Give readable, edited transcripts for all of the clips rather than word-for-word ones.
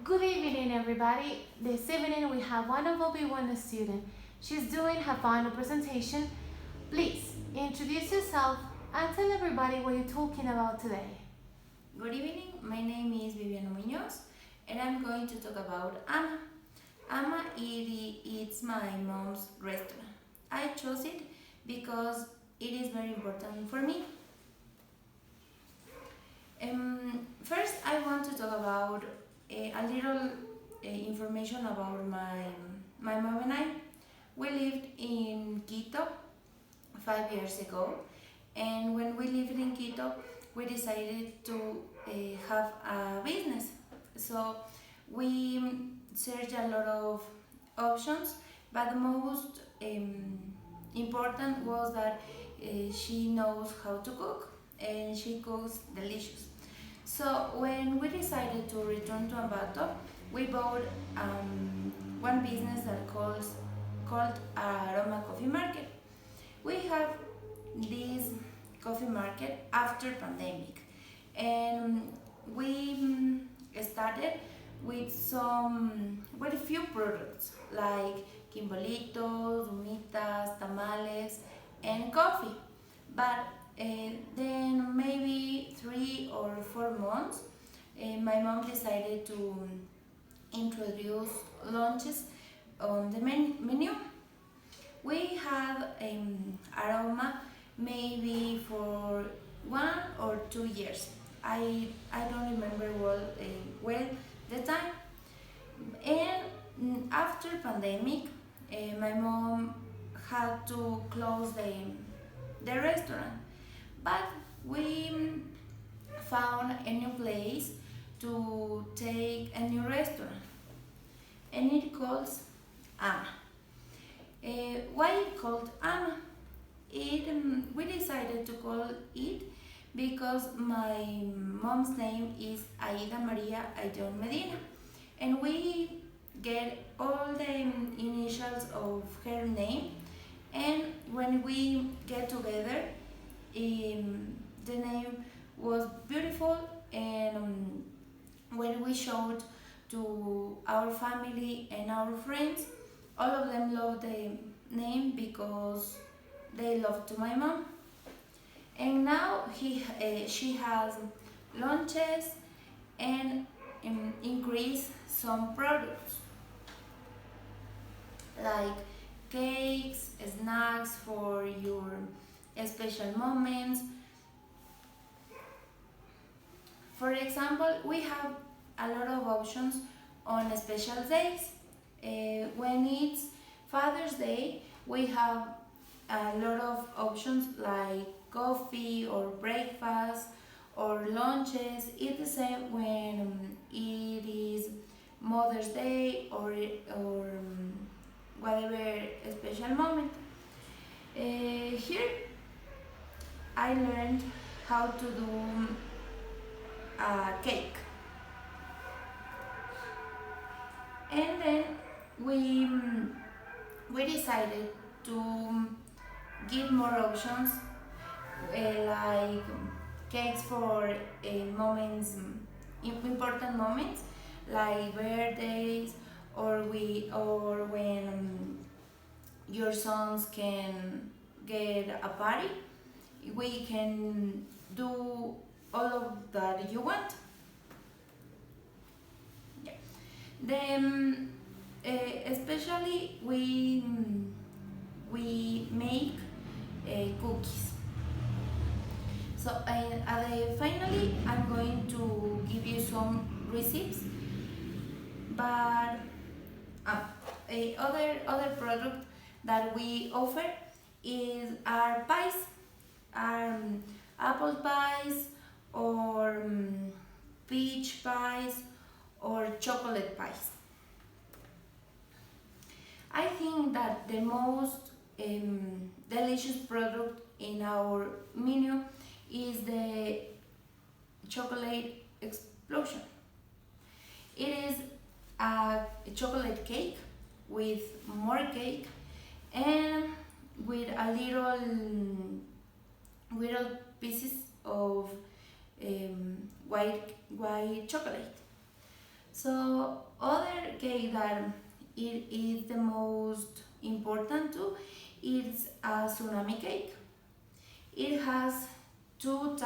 Good evening, everybody. This evening we have one of our Viviana student. She's doing her final presentation. Please introduce yourself and tell everybody what you're talking about today. Good evening, my name is Viviana Muñoz and I'm going to talk about Ama. Ama it's my mom's restaurant. I chose it because it is very important for me. First, I want to talk about a little information about my mom and I. We lived in Quito 5 years ago, and when we lived in Quito, we decided to have a business. So we searched a lot of options, but the most important was that she knows how to cook and she cooks delicious. So when we decided to return to Ambato, we bought one business that called Aroma Coffee Market. We have this coffee market after pandemic, and we started with a few products like quimbolitos, humitas, tamales, and coffee. But then maybe 3 or 4 months, my mom decided to introduce lunches on the menu. We had aroma maybe for 1 or 2 years. I don't remember well the time. And after pandemic, my mom had to close the restaurant, but we found a new place to take a new restaurant, and it calls Ama. Why it called Ama? We decided to call it because my mom's name is Aida Maria Ayon Medina, and we get all the initials of her name, and when we get together, the name was beautiful, and when we showed to our family and our friends, all of them loved the name because they love to my mom. And now she has lunches and increase some products like cakes, snacks for your special moments. For example, we have a lot of options on special days. When it's Father's Day, we have a lot of options like coffee or breakfast or lunches. It's the same when it is Mother's Day or whatever special moment. Here I learned how to do a cake, and then we we decided to give more options like cakes for important moments like birthdays or when your sons can get a party. We can do all of that you want. Yeah. Then especially we make cookies. So finally I'm going to give you some recipes, but other product that we offer is our pies, our apple pies or peach pies or chocolate pies. I think that the most delicious product in our menu is the chocolate explosion. It is a chocolate cake with more cake and with a little pieces of white chocolate. So other cake that it is the most important too is a tsunami cake. It has two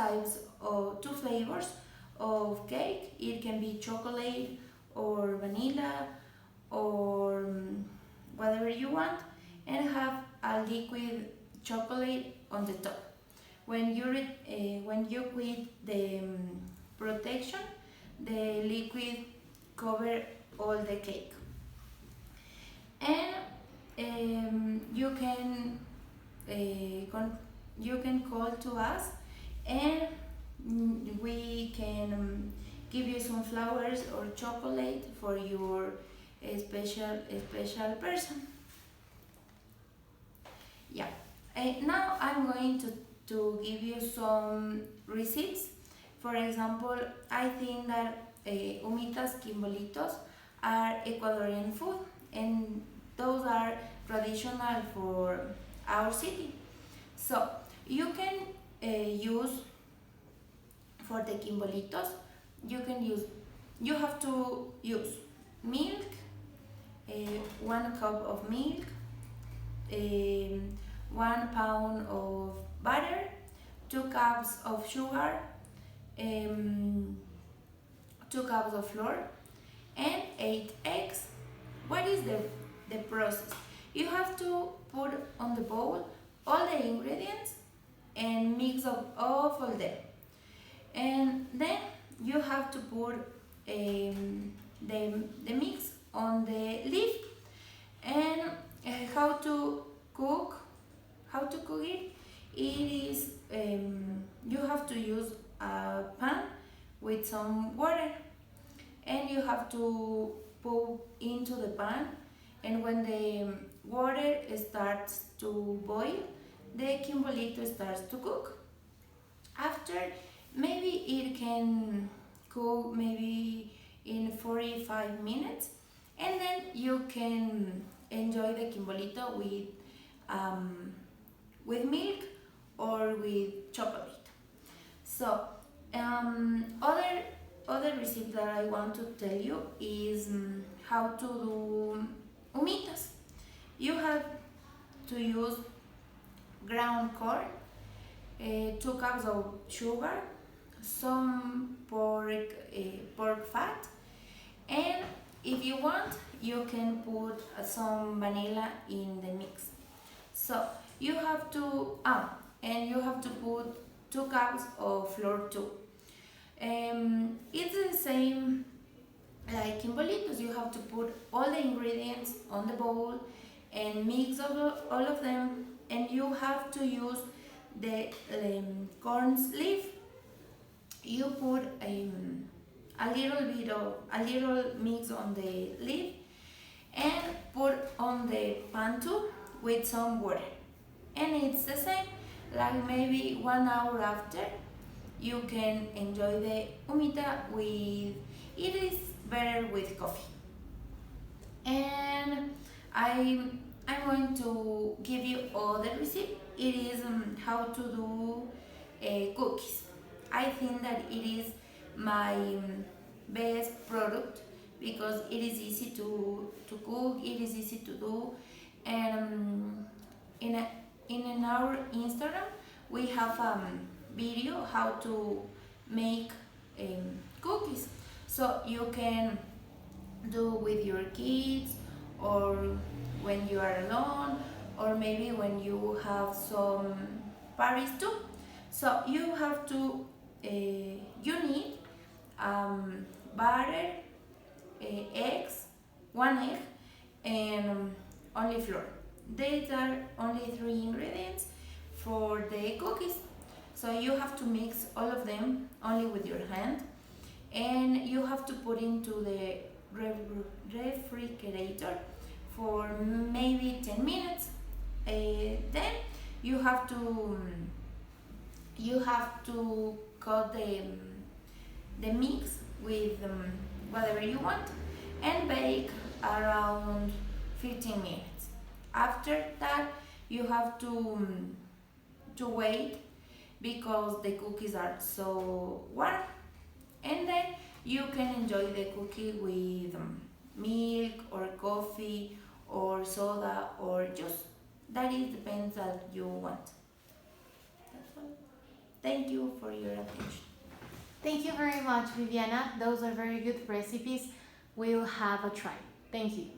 flavors of cake. It can be chocolate or vanilla or whatever you want, and have a liquid chocolate on the top. When you quit the protection, the liquid cover all the cake, and you can call to us, and we can give you some flowers or chocolate for your special person. Yeah. Now I'm going to give you some receipts. For example, I think that humitas quimbolitos are Ecuadorian food, and those are traditional for our city. So you can use for the quimbolitos. You have to use milk, 1 cup of milk, 1 pound of butter, 2 cups of sugar, 2 cups of flour, and 8 eggs. What is the process? You have to put on the bowl all the ingredients and mix up all of them. And then you have to put the mix on the leaf. And how to cook it? It is you have to use a pan with some water, and you have to put into the pan, and when the water starts to boil, the quimbolito starts to cook. After, maybe it can cook maybe in 45 minutes, and then you can enjoy the quimbolito with milk or with chocolate. So other recipe that I want to tell you is how to do humitas. You have to use ground corn, 2 cups of sugar, some pork fat, and if you want, you can put some vanilla in the mix. So you have to and you have to put 2 cups of flour too. It's the same like in bolitos. You have to put all the ingredients on the bowl and mix all of them, and you have to use the corn's leaf. You put a little mix on the leaf and put on the pan too with some water, and it's the same. Like maybe 1 hour after, you can enjoy the humita with. It is better with coffee. And I'm going to give you all the recipe. It is how to do cookies. I think that it is my best product because it is easy to cook. It is easy to do, and in our Instagram we have video how to make cookies, so you can do with your kids, or when you are alone, or maybe when you have some parties too. So you have to you need butter, eggs, 1 egg, and only flour. These are only 3 ingredients for the cookies. So you have to mix all of them only with your hand, and you have to put into the refrigerator for maybe 10 minutes. Then you have to cut the mix with whatever you want and bake around 15 minutes. After that, you have to wait because the cookies are so warm, and then You can enjoy the cookie with milk or coffee or soda or juice. That is depends that you want. That's all. Thank you for your attention. Thank you very much, Viviana. Those are very good recipes. We'll have a try. Thank you.